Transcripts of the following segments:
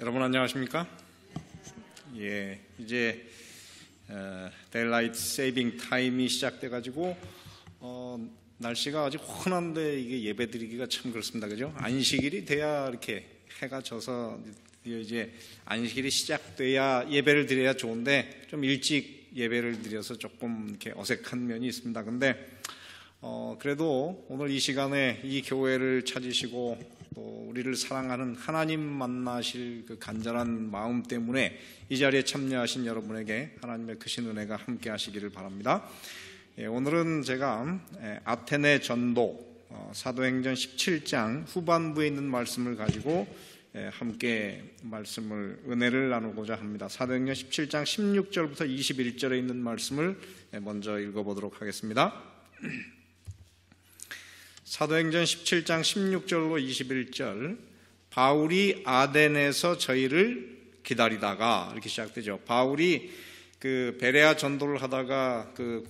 여러분 안녕하십니까? 이제 데일라이트 세이빙 타임이 시작돼가지고 날씨가 아직 환한데 이게 예배드리기가 참 그렇습니다, 그죠? 안식일이 돼야 이렇게 해가 져서 이제 안식일이 시작돼야 예배를 드려야 좋은데 좀 일찍 예배를 드려서 조금 이렇게 어색한 면이 있습니다. 근데 그래도 오늘 이 시간에 이 교회를 찾으시고 또 우리를 사랑하는 하나님 만나실 그 간절한 마음 때문에 이 자리에 참여하신 여러분에게 하나님의 크신 은혜가 함께 하시기를 바랍니다. 오늘은 제가 아테네 전도 사도행전 17장 후반부에 있는 말씀을 가지고 함께 은혜를 나누고자 합니다. 사도행전 17장 16절부터 21절에 있는 말씀을 먼저 읽어보도록 하겠습니다. 사도행전 17장 16절로 21절, 바울이 아덴에서 저희를 기다리다가 이렇게 시작되죠. 바울이 그 베레아 전도를 하다가 그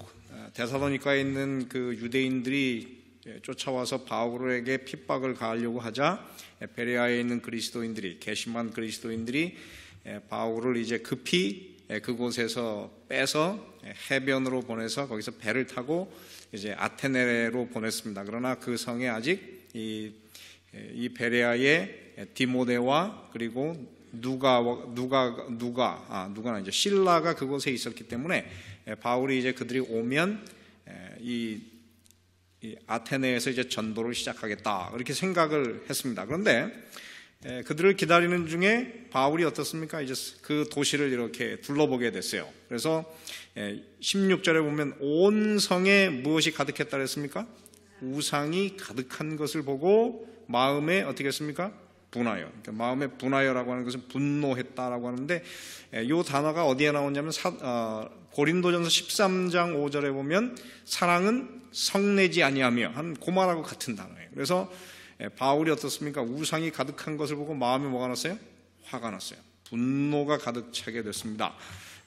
데살로니가에 있는 그 유대인들이 쫓아와서 바울에게 핍박을 가하려고 하자 베레아에 있는 그리스도인들이, 개심한 그리스도인들이 바울을 이제 급히 그곳에서 빼서 해변으로 보내서 거기서 배를 타고 이제 아테네로 보냈습니다. 그러나 그 성에 아직 이 베레아의 디모데와 그리고 누가는 이제 실라가 그곳에 있었기 때문에 바울이 이제 그들이 오면 이 아테네에서 이제 전도를 시작하겠다 이렇게 생각을 했습니다. 그런데 그들을 기다리는 중에 바울이 어떻습니까? 이제 그 도시를 이렇게 둘러보게 됐어요. 그래서 16절에 보면 온 성에 무엇이 가득했다 그랬습니까? 우상이 가득한 것을 보고 마음에 어떻게 했습니까? 분하여. 그러니까 마음에 분하여라고 하는 것은 분노했다라고 하는데 이 단어가 어디에 나오냐면 고린도전서 13장 5절에 보면 사랑은 성내지 아니하며 한 고말하고 같은 단어예요. 그래서 바울이 어떻습니까? 우상이 가득한 것을 보고 마음에 뭐가 났어요? 화가 났어요. 분노가 가득 차게 됐습니다.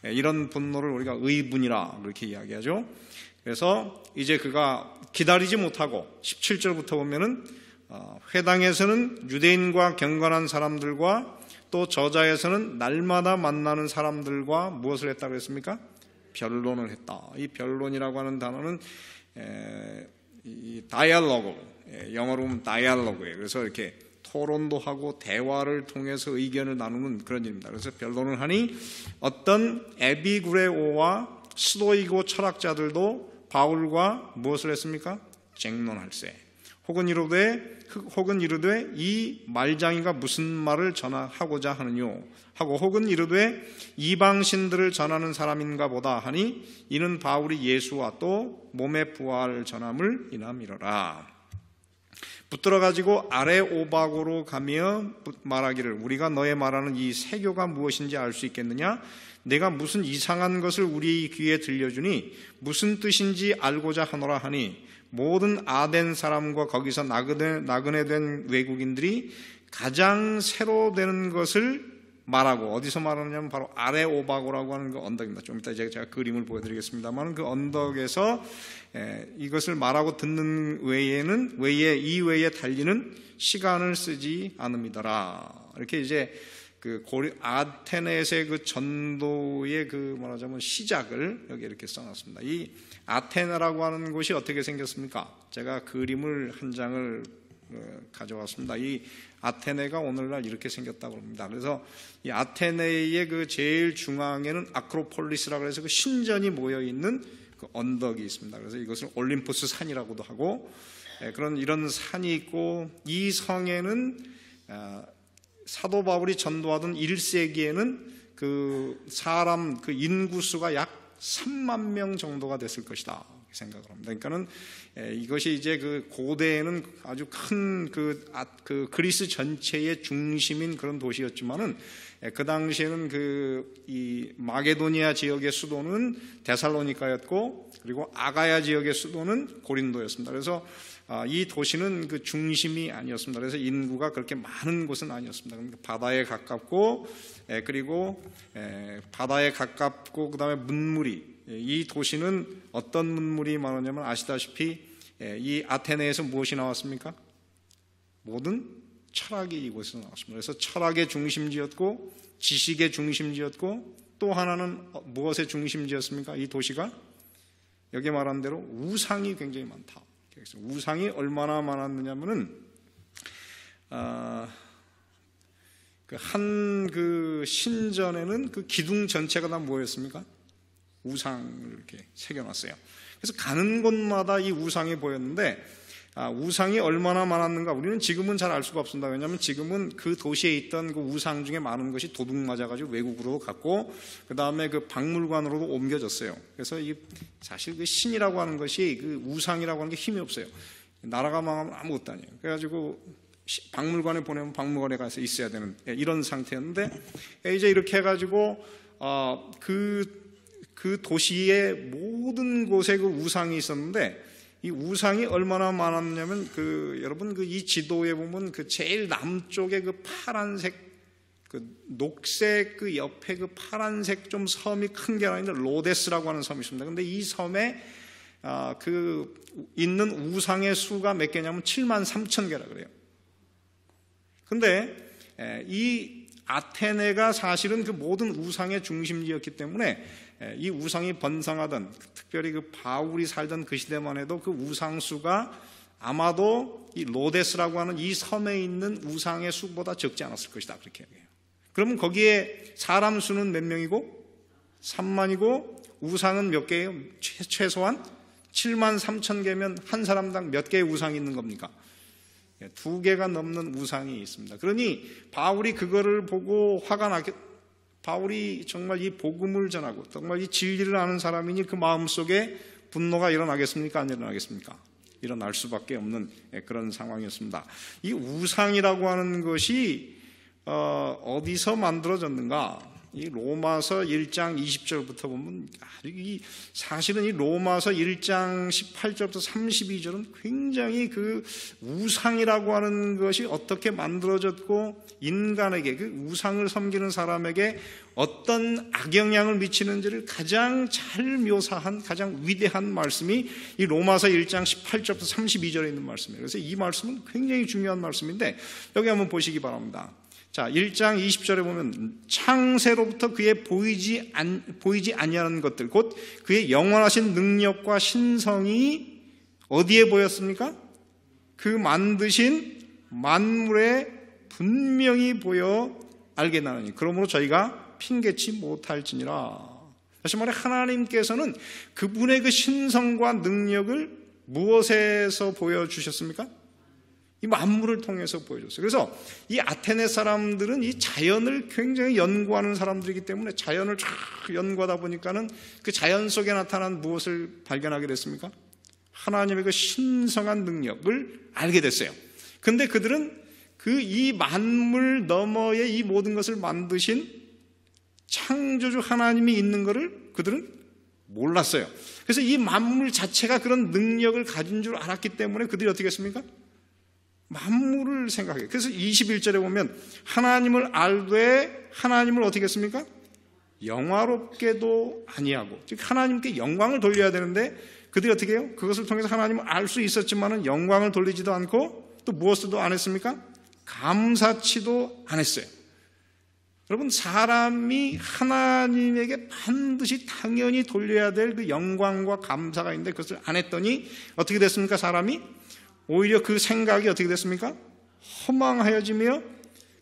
이런 분노를 우리가 의분이라 이렇게 이야기하죠. 그래서 이제 그가 기다리지 못하고 17절부터 보면은 회당에서는 유대인과 경건한 사람들과 또 저자에서는 날마다 만나는 사람들과 무엇을 했다고 했습니까? 변론을 했다. 이 변론이라고 하는 단어는 이 다이얼로그, 영어로 보면 다이얼로그예요. 그래서 이렇게 토론도 하고 대화를 통해서 의견을 나누는 그런 일입니다. 그래서 변론을 하니 어떤 에비구레오와 스도이고 철학자들도 바울과 무엇을 했습니까? 쟁론할세. 혹은 이르되 이 말장이가 무슨 말을 전하고자 하느뇨 하고 혹은 이르되 이방신들을 전하는 사람인가 보다 하니 이는 바울이 예수와 또 몸의 부활을 전함을 인함이로라. 붙들어 가지고 아레오바고로 가며 말하기를 우리가 너의 말하는 이 세교가 무엇인지 알 수 있겠느냐? 내가 무슨 이상한 것을 우리 귀에 들려주니 무슨 뜻인지 알고자 하노라 하니 모든 아덴 사람과 거기서 나그네 된 외국인들이 가장 새로 되는 것을 말하고, 어디서 말하느냐면 바로 아레오바고라고 하는 그 언덕입니다. 좀 이따 제가 그림을 보여드리겠습니다만 그 언덕에서 이것을 말하고 듣는 이외에 달리는 시간을 쓰지 않음이더라. 이렇게 이제 그 아테네에서의 그 전도의 그 말하자면 시작을 여기 이렇게 써놨습니다. 이 아테네라고 하는 곳이 어떻게 생겼습니까? 제가 그림을 한 장을 가져왔습니다. 이 아테네가 오늘날 이렇게 생겼다고 합니다. 그래서 이 아테네의 그 제일 중앙에는 아크로폴리스라고 해서 그 신전이 모여 있는 그 언덕이 있습니다. 그래서 이것을 올림푸스 산이라고도 하고 이런 산이 있고 이 성에는 사도 바울이 전도하던 1세기에는 그 인구수가 약 3만 명 정도가 됐을 것이다 생각을 합니다. 그러니까는 이것이 이제 그 고대에는 아주 큰 그 그리스 전체의 중심인 그런 도시였지만은 그 당시에는 이 마게도니아 지역의 수도는 데살로니가였고 그리고 아가야 지역의 수도는 고린도였습니다. 그래서 이 도시는 그 중심이 아니었습니다. 그래서 인구가 그렇게 많은 곳은 아니었습니다. 그러니까 바다에 가깝고 그리고 바다에 가깝고 그다음에 문물이, 이 도시는 어떤 문물이 많았냐면 아시다시피 이 아테네에서 무엇이 나왔습니까? 모든 철학이 이곳에서 나왔습니다. 그래서 철학의 중심지였고 지식의 중심지였고 또 하나는 무엇의 중심지였습니까? 이 도시가 여기 말한 대로 우상이 굉장히 많다. 우상이 얼마나 많았느냐면은 그 신전에는 그 기둥 전체가 다 뭐였습니까? 우상을 이렇게 새겨놨어요. 그래서 가는 곳마다 이 우상이 보였는데 우상이 얼마나 많았는가 우리는 지금은 잘 알 수가 없습니다. 왜냐하면 지금은 그 도시에 있던 그 우상 중에 많은 것이 도둑 맞아가지고 외국으로 갔고 그 다음에 그 박물관으로도 옮겨졌어요. 그래서 사실 그 신이라고 하는 것이 그 우상이라고 하는 게 힘이 없어요. 나라가 망하면 아무것도 아니에요. 그래가지고 박물관에 보내면 박물관에 가서 있어야 되는 이런 상태였는데 이제 이렇게 해가지고 그 도시의 모든 곳에 그 우상이 있었는데 이 우상이 얼마나 많았냐면 여러분 이 지도에 보면 그 제일 남쪽에 그 파란색 그 녹색 그 옆에 그 파란색 좀 섬이 큰 게 하나 있는데 로데스라고 하는 섬이 있습니다. 근데 이 섬에 그 있는 우상의 수가 몇 개냐면 73,000개라 그래요. 근데 이 아테네가 사실은 그 모든 우상의 중심지였기 때문에 이 우상이 번성하던 특별히 그 바울이 살던 그 시대만 해도 그 우상수가 아마도 이 로데스라고 하는 이 섬에 있는 우상의 수보다 적지 않았을 것이다 그렇게 얘기해요. 그러면 거기에 사람 수는 몇 명이고 3만이고 우상은 몇 개예요? 최소한 73,000개면 한 사람당 몇 개의 우상이 있는 겁니까? 2개가 넘는 우상이 있습니다. 그러니 바울이 그거를 보고 화가 나게 바울이 정말 이 복음을 전하고 정말 이 진리를 아는 사람이니 그 마음속에 분노가 일어나겠습니까? 안 일어나겠습니까? 일어날 수밖에 없는 그런 상황이었습니다. 이 우상이라고 하는 것이 어디서 만들어졌는가? 이 로마서 1장 20절부터 보면 사실은 이 로마서 1장 18절부터 32절은 굉장히 그 우상이라고 하는 것이 어떻게 만들어졌고 인간에게 그 우상을 섬기는 사람에게 어떤 악영향을 미치는지를 가장 잘 묘사한 가장 위대한 말씀이 이 로마서 1장 18절부터 32절에 있는 말씀이에요. 그래서 이 말씀은 굉장히 중요한 말씀인데 여기 한번 보시기 바랍니다. 자, 1장 20절에 보면 창세로부터 그의 보이지 아니하는 것들 곧 그의 영원하신 능력과 신성이 어디에 보였습니까? 그 만드신 만물에 분명히 보여 알게 나느니 그러므로 저희가 핑계치 못할지니라. 다시 말해 하나님께서는 그분의 그 신성과 능력을 무엇에서 보여주셨습니까? 이 만물을 통해서 보여줬어요. 그래서 이 아테네 사람들은 이 자연을 굉장히 연구하는 사람들이기 때문에 자연을 쫙 연구하다 보니까는 그 자연 속에 나타난 무엇을 발견하게 됐습니까? 하나님의 그 신성한 능력을 알게 됐어요. 근데 그들은 이 만물 너머에 이 모든 것을 만드신 창조주 하나님이 있는 것을 그들은 몰랐어요. 그래서 이 만물 자체가 그런 능력을 가진 줄 알았기 때문에 그들이 어떻게 했습니까? 만물을 생각해요. 그래서 21절에 보면 하나님을 알되 하나님을 어떻게 했습니까? 영화롭게도 아니하고 즉 하나님께 영광을 돌려야 되는데 그들이 어떻게 해요? 그것을 통해서 하나님을 알 수 있었지만 영광을 돌리지도 않고 또 무엇도 안 했습니까? 감사치도 안 했어요. 여러분 사람이 하나님에게 반드시 당연히 돌려야 될 그 영광과 감사가 있는데 그것을 안 했더니 어떻게 됐습니까? 사람이 오히려 그 생각이 어떻게 됐습니까? 허망하여지며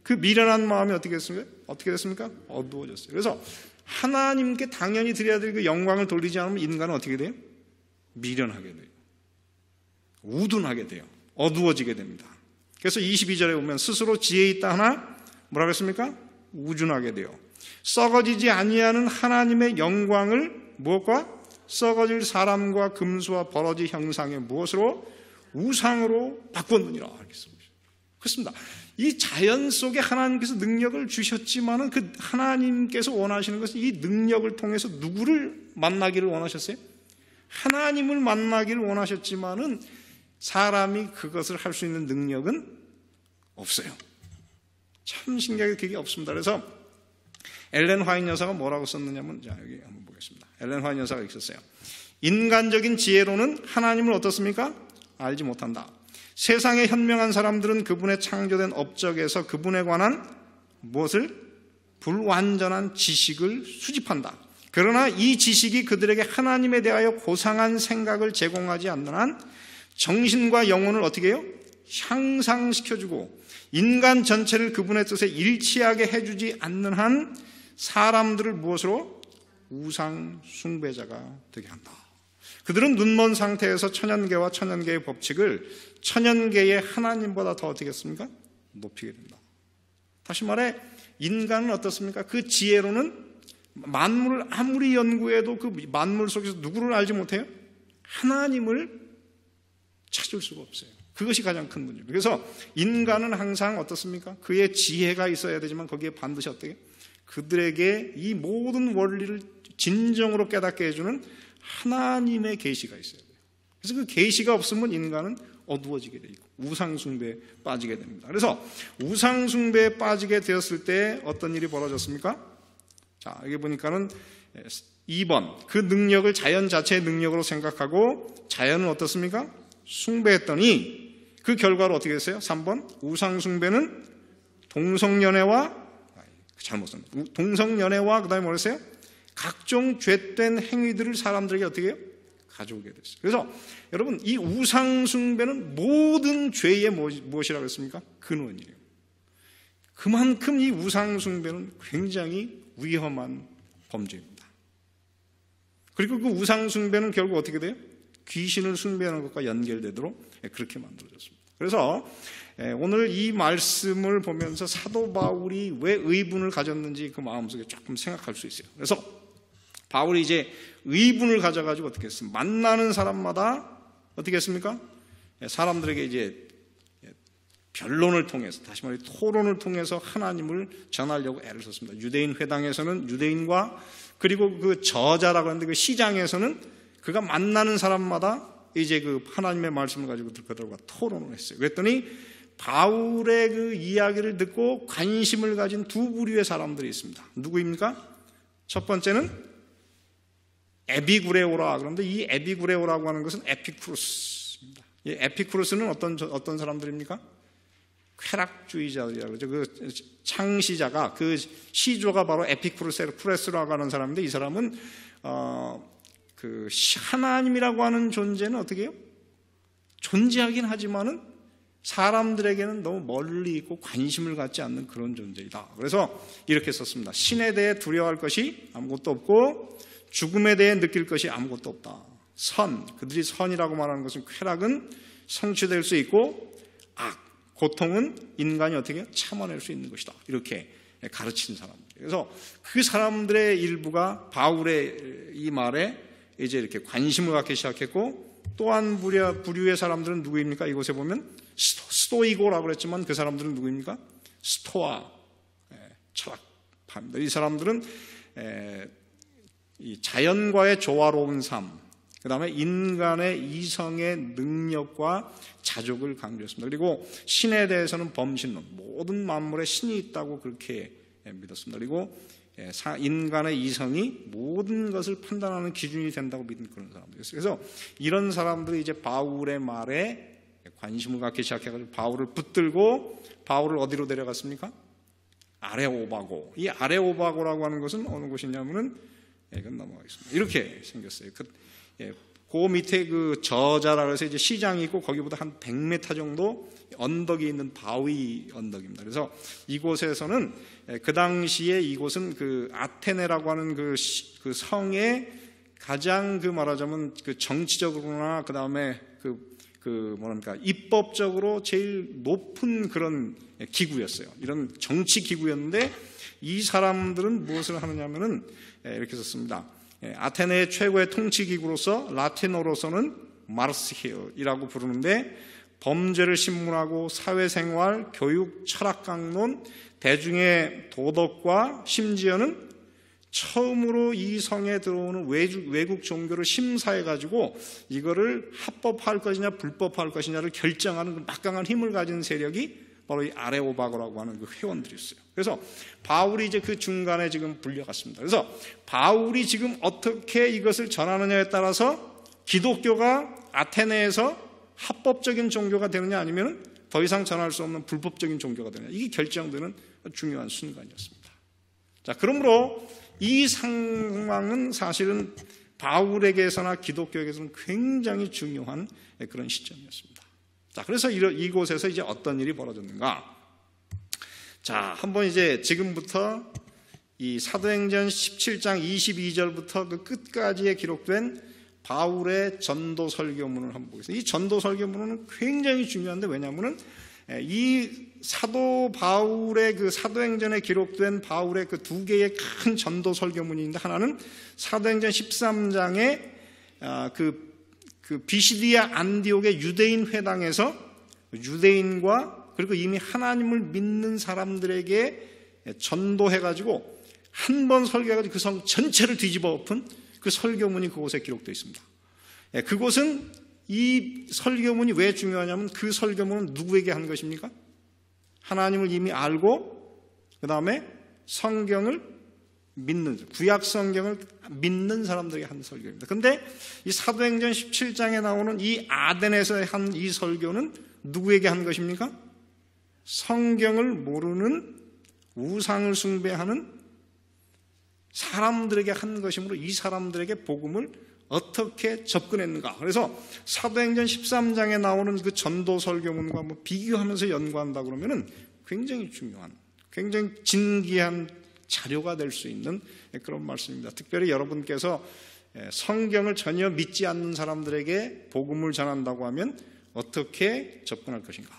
그 미련한 마음이 어떻게 됐습니까? 어두워졌어요. 그래서 하나님께 당연히 드려야 될 그 영광을 돌리지 않으면 인간은 어떻게 돼요? 미련하게 돼요. 우둔하게 돼요. 어두워지게 됩니다. 그래서 22절에 보면 스스로 지혜 있다 하나 뭐라고 했습니까? 우둔하게 돼요. 썩어지지 아니하는 하나님의 영광을 무엇과? 썩어질 사람과 금수와 버러지 형상의 무엇으로? 우상으로 바꿨느니라. 그렇습니다. 이 자연 속에 하나님께서 능력을 주셨지만은 그 하나님께서 원하시는 것은 이 능력을 통해서 누구를 만나기를 원하셨어요? 하나님을 만나기를 원하셨지만은 사람이 그것을 할 수 있는 능력은 없어요. 참 신기하게 그게 없습니다. 그래서 엘렌 화이트 여사가 뭐라고 썼느냐면 자 여기 한번 보겠습니다. 엘렌 화이트 여사가 있었어요. 인간적인 지혜로는 하나님을 어떻습니까? 알지 못한다. 세상에 현명한 사람들은 그분의 창조된 업적에서 그분에 관한 무엇을? 불완전한 지식을 수집한다. 그러나 이 지식이 그들에게 하나님에 대하여 고상한 생각을 제공하지 않는 한 정신과 영혼을 어떻게 해요? 향상시켜주고 인간 전체를 그분의 뜻에 일치하게 해주지 않는 한 사람들을 무엇으로? 우상 숭배자가 되게 한다. 그들은 눈먼 상태에서 천연계와 천연계의 법칙을 천연계의 하나님보다 더 어떻게 했습니까? 높이게 된다. 다시 말해 인간은 어떻습니까? 그 지혜로는 만물을 아무리 연구해도 그 만물 속에서 누구를 알지 못해요? 하나님을 찾을 수가 없어요. 그것이 가장 큰 문제입니다. 그래서 인간은 항상 어떻습니까? 그의 지혜가 있어야 되지만 거기에 반드시 어떻게? 그들에게 이 모든 원리를 진정으로 깨닫게 해주는 하나님의 계시가 있어야 돼요. 그래서 그 계시가 없으면 인간은 어두워지게 되고 우상숭배에 빠지게 됩니다. 그래서 우상숭배에 빠지게 되었을 때 어떤 일이 벌어졌습니까? 자, 여기 보니까는 2번, 그 능력을 자연 자체의 능력으로 생각하고 자연은 어떻습니까? 숭배했더니 그 결과로 어떻게 됐어요? 3번, 우상숭배는 동성연애와 잘못 썼네. 동성연애와 그 다음에 뭐랬어요? 각종 죄된 행위들을 사람들에게 어떻게 해요? 가져오게 됐어요. 그래서 여러분 이 우상숭배는 모든 죄의 무엇이라고 했습니까? 근원이에요. 그만큼 이 우상숭배는 굉장히 위험한 범죄입니다. 그리고 그 우상숭배는 결국 어떻게 돼요? 귀신을 숭배하는 것과 연결되도록 그렇게 만들어졌습니다. 그래서 오늘 이 말씀을 보면서 사도 바울이 왜 의분을 가졌는지 그 마음속에 조금 생각할 수 있어요. 그래서 바울이 이제 의분을 가져가지고 어떻게 했습니까? 만나는 사람마다 어떻게 했습니까? 사람들에게 이제 변론을 통해서, 다시 말해 토론을 통해서 하나님을 전하려고 애를 썼습니다. 유대인 회당에서는 유대인과, 그리고 그 저자라고 하는데 그 시장에서는 그가 만나는 사람마다 이제 그 하나님의 말씀을 가지고 그들과 토론을 했어요. 그랬더니 바울의 그 이야기를 듣고 관심을 가진 두 부류의 사람들이 있습니다. 누구입니까? 첫 번째는 에비구레오라. 그런데 이 에비구레오라고 하는 것은 에피쿠로스입니다. 이 에피쿠로스는 어떤 사람들입니까? 쾌락주의자라고 그러죠. 그 창시자가, 그 시조가 바로 에피쿠로스라고 하는 사람인데, 이 사람은 그 하나님이라고 하는 존재는 어떻게 해요? 존재하긴 하지만은 사람들에게는 너무 멀리 있고 관심을 갖지 않는 그런 존재이다. 그래서 이렇게 썼습니다. 신에 대해 두려워할 것이 아무것도 없고 죽음에 대해 느낄 것이 아무것도 없다. 선, 그들이 선이라고 말하는 것은 쾌락은 성취될 수 있고 악, 고통은 인간이 어떻게 해요? 참아낼 수 있는 것이다. 이렇게 가르치는 사람들. 그래서 그 사람들의 일부가 바울의 이 말에 이제 이렇게 관심을 갖기 시작했고, 또한 부류의 사람들은 누구입니까? 이곳에 보면 스토이고라고 그랬지만 그 사람들은 누구입니까? 스토아 철학파입니다. 이 사람들은 이 자연과의 조화로운 삶, 그 다음에 인간의 이성의 능력과 자족을 강조했습니다. 그리고 신에 대해서는 범신론, 모든 만물에 신이 있다고 그렇게 믿었습니다. 그리고 인간의 이성이 모든 것을 판단하는 기준이 된다고 믿는 그런 사람들이었어요. 그래서 이런 사람들이 이제 바울의 말에 관심을 갖기 시작해가지고 바울을 붙들고 바울을 어디로 데려갔습니까? 아레오바고. 이 아레오바고라고 하는 것은 어느 곳이냐면은, 이건 넘어가겠습니다. 이렇게 생겼어요. 그 밑에 그 저자라고 해서 이제 시장이 있고 거기보다 한 100m 정도 언덕이 있는 바위 언덕입니다. 그래서 이곳에서는 그 당시에 이곳은 그 아테네라고 하는 그 성의 가장 그 말하자면 그 정치적으로나 그 다음에 뭐랍니까 입법적으로 제일 높은 그런 기구였어요. 이런 정치 기구였는데 이 사람들은 무엇을 하느냐면은 이렇게 썼습니다. 아테네의 최고의 통치 기구로서 라틴어로서는 마르스히어이라고 부르는데 범죄를 신문하고 사회생활, 교육, 철학 강론, 대중의 도덕과 심지어는 처음으로 이 성에 들어오는 외국 종교를 심사해가지고 이거를 합법화할 것이냐 불법화할 것이냐를 결정하는 그 막강한 힘을 가진 세력이 바로 이 아레오바고라고 하는 그 회원들이 있어요. 그래서 바울이 이제 그 중간에 지금 불려갔습니다. 그래서 바울이 지금 어떻게 이것을 전하느냐에 따라서 기독교가 아테네에서 합법적인 종교가 되느냐 아니면 더 이상 전할 수 없는 불법적인 종교가 되느냐, 이게 결정되는 중요한 순간이었습니다. 자, 그러므로 이 상황은 사실은 바울에게서나 기독교에게서는 굉장히 중요한 그런 시점이었습니다. 자, 그래서 이곳에서 이제 어떤 일이 벌어졌는가? 자, 한번 이제 지금부터 이 사도행전 17장 22절부터 그 끝까지에 기록된 바울의 전도 설교문을 한번 보겠습니다. 이 전도 설교문은 굉장히 중요한데, 왜냐하면 이 사도 바울의 그 사도행전에 기록된 바울의 그 두 개의 큰 전도 설교문인데, 하나는 사도행전 13장에 그 비시디아 안디옥의 유대인 회당에서 유대인과 그리고 이미 하나님을 믿는 사람들에게 전도해가지고 한 번 설교해가지고 그 성 전체를 뒤집어 엎은 그 설교문이 그곳에 기록되어 있습니다. 그곳은 이 설교문이 왜 중요하냐면, 그 설교문은 누구에게 한 것입니까? 하나님을 이미 알고 그 다음에 성경을 믿는, 구약 성경을 믿는 사람들에게 한 설교입니다. 그런데 이 사도행전 17장에 나오는 이 아덴에서 한 이 설교는 누구에게 한 것입니까? 성경을 모르는, 우상을 숭배하는 사람들에게 한 것이므로 이 사람들에게 복음을 어떻게 접근했는가. 그래서 사도행전 13장에 나오는 그 전도 설교문과 뭐 비교하면서 연구한다 그러면은 굉장히 중요한, 굉장히 진귀한 자료가 될 수 있는 그런 말씀입니다. 특별히 여러분께서 성경을 전혀 믿지 않는 사람들에게 복음을 전한다고 하면 어떻게 접근할 것인가,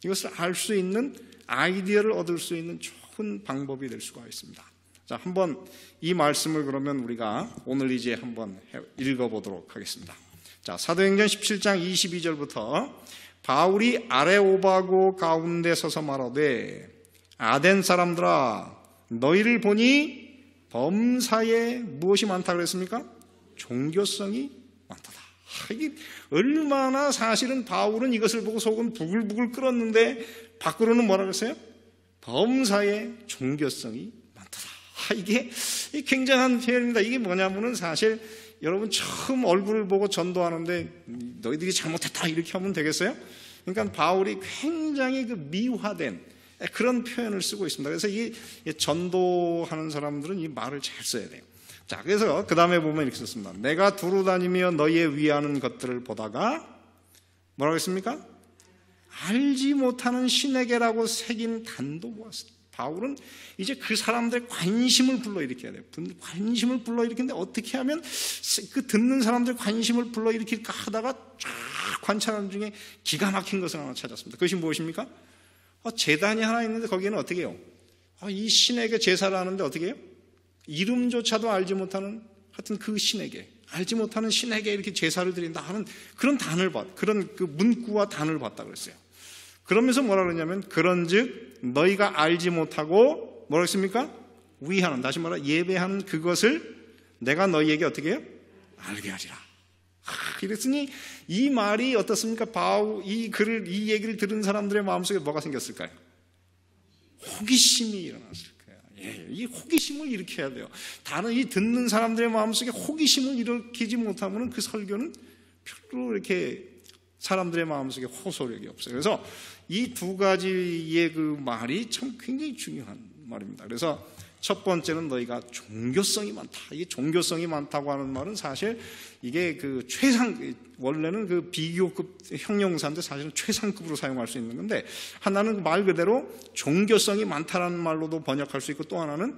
이것을 알 수 있는 아이디어를 얻을 수 있는 좋은 방법이 될 수가 있습니다. 자, 한번 이 말씀을 그러면 우리가 오늘 이제 한번 읽어보도록 하겠습니다. 자, 사도행전 17장 22절부터 바울이 아레오바고 가운데 서서 말하되, 아덴 사람들아, 너희를 보니 범사에 무엇이 많다 그랬습니까? 종교성이 많다다. 이게 얼마나, 사실은 바울은 이것을 보고 속은 부글부글 끓었는데 밖으로는 뭐라 그랬어요? 범사에 종교성이 많다다. 이게 굉장한 표현입니다. 이게 뭐냐면은, 사실 여러분 처음 얼굴을 보고 전도하는데 너희들이 잘못했다 이렇게 하면 되겠어요? 그러니까 바울이 굉장히 그 미화된 그런 표현을 쓰고 있습니다. 그래서 이 전도하는 사람들은 이 말을 잘 써야 돼요. 자, 그래서 그 다음에 보면 이렇게 썼습니다. 내가 두루 다니며 너희의 위하는 것들을 보다가 뭐라고 했습니까? 알지 못하는 신에게라고 새긴 단도 보았습니다. 바울은 이제 그 사람들의 관심을 불러일으켜야 돼요. 관심을 불러일으키는데 어떻게 하면 그 듣는 사람들의 관심을 불러일으킬까 하다가 쫙 관찰하는 중에 기가 막힌 것을 하나 찾았습니다. 그것이 무엇입니까? 제단이 하나 있는데 거기에는 어떻게 해요? 이 신에게 제사를 하는데 어떻게 해요? 이름조차도 알지 못하는, 하여튼 그 신에게, 알지 못하는 신에게 이렇게 제사를 드린다 하는 그런 단을 그런 그 문구와 단을 봤다 그랬어요. 그러면서 뭐라 그러냐면, 그런즉 너희가 알지 못하고 뭐라 했습니까? 위하는, 다시 말해 예배하는 그것을 내가 너희에게 어떻게 해요? 알게 하리라. 그랬으니 이 말이 어떻습니까? 바울 이 얘기를 들은 사람들의 마음속에 뭐가 생겼을까요? 호기심이 일어났을 거예요. 예, 이 호기심을 일으켜야 돼요. 다른 이 듣는 사람들의 마음속에 호기심을 일으키지 못하면 그 설교는 별로 이렇게 사람들의 마음속에 호소력이 없어요. 그래서 이 두 가지의 그 말이 참 굉장히 중요한 말입니다. 그래서 첫 번째는 너희가 종교성이 많다. 이게 종교성이 많다고 하는 말은 사실 이게 그 원래는 그 비교급 형용사인데 사실은 최상급으로 사용할 수 있는 건데, 하나는 말 그대로 종교성이 많다라는 말로도 번역할 수 있고, 또 하나는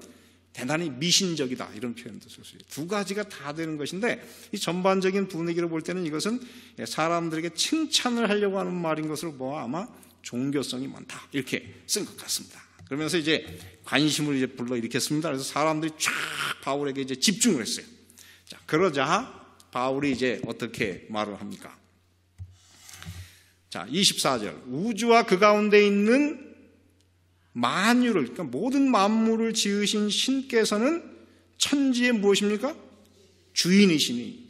대단히 미신적이다 이런 표현도 쓸 수 있어요. 두 가지가 다 되는 것인데, 이 전반적인 분위기를 볼 때는 이것은 사람들에게 칭찬을 하려고 하는 말인 것으로 아마 종교성이 많다 이렇게 쓴 것 같습니다. 그러면서 이제 관심을 이제 불러일으켰습니다. 그래서 사람들이 쫙 바울에게 이제 집중을 했어요. 자, 그러자 바울이 이제 어떻게 말을 합니까? 자, 24절. 우주와 그 가운데 있는 만유를, 그러니까 모든 만물을 지으신 신께서는 천지의 무엇입니까? 주인이시니.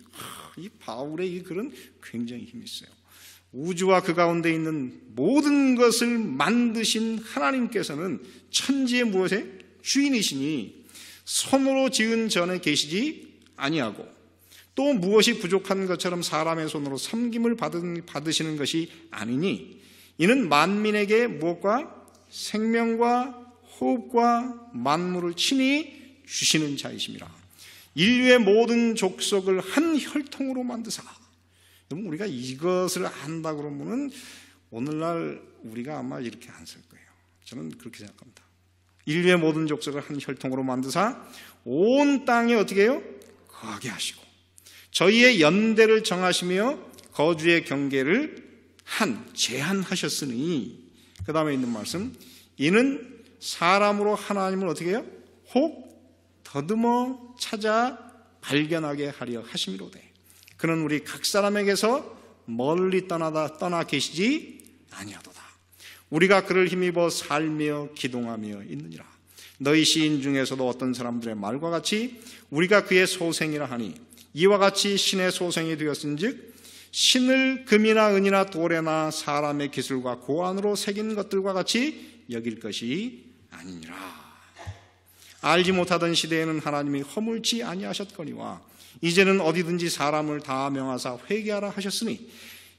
이 바울의 이 글은 굉장히 힘이 있어요. 우주와 그 가운데 있는 모든 것을 만드신 하나님께서는 천지의 무엇에? 주인이시니 손으로 지은 전에 계시지 아니하고 또 무엇이 부족한 것처럼 사람의 손으로 섬김을 받으시는 것이 아니니 이는 만민에게 무엇과 생명과 호흡과 만물을 친히 주시는 자이심이라. 인류의 모든 족속을 한 혈통으로 만드사. 여러분, 우리가 이것을 안다 그러면은 오늘날 우리가 아마 이렇게 안 쓸 거예요. 저는 그렇게 생각합니다. 인류의 모든 족속을 한 혈통으로 만드사 온 땅에 어떻게 해요? 거하게 하시고 저희의 연대를 정하시며 거주의 경계를 제한하셨으니, 그 다음에 있는 말씀, 이는 사람으로 하나님을 어떻게 해요? 혹 더듬어 찾아 발견하게 하려 하심이로되 그는 우리 각 사람에게서 멀리 떠나 계시지 아니하도다. 우리가 그를 힘입어 살며 기동하며 있느니라. 너희 시인 중에서도 어떤 사람들의 말과 같이 우리가 그의 소생이라 하니 이와 같이 신의 소생이 되었은즉 신을 금이나 은이나 돌에나 사람의 기술과 고안으로 새긴 것들과 같이 여길 것이 아니니라. 알지 못하던 시대에는 하나님이 허물지 아니하셨거니와 이제는 어디든지 사람을 다 명하사 회개하라 하셨으니